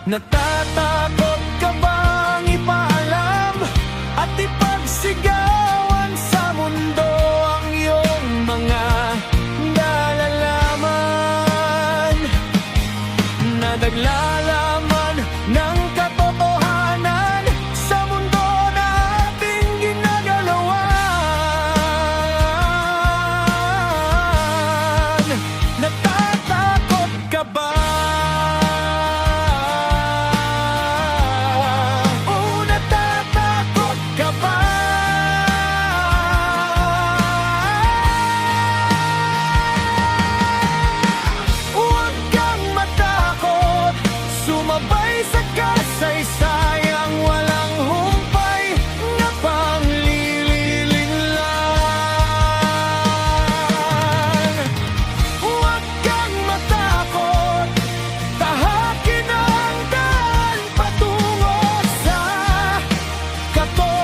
Natatakot ka bang ipaalam at ipagsigawan sa mundo ang iyong mga nalalaman na naglalaman ng katotohanan sa mundo na ating ginagalawan? Natatakot ka ba? Sumabay sa kasaysayang walang humpay na panglililinlang. Huwag kang matakot, tahakin ang daan patungo sa katotohanan.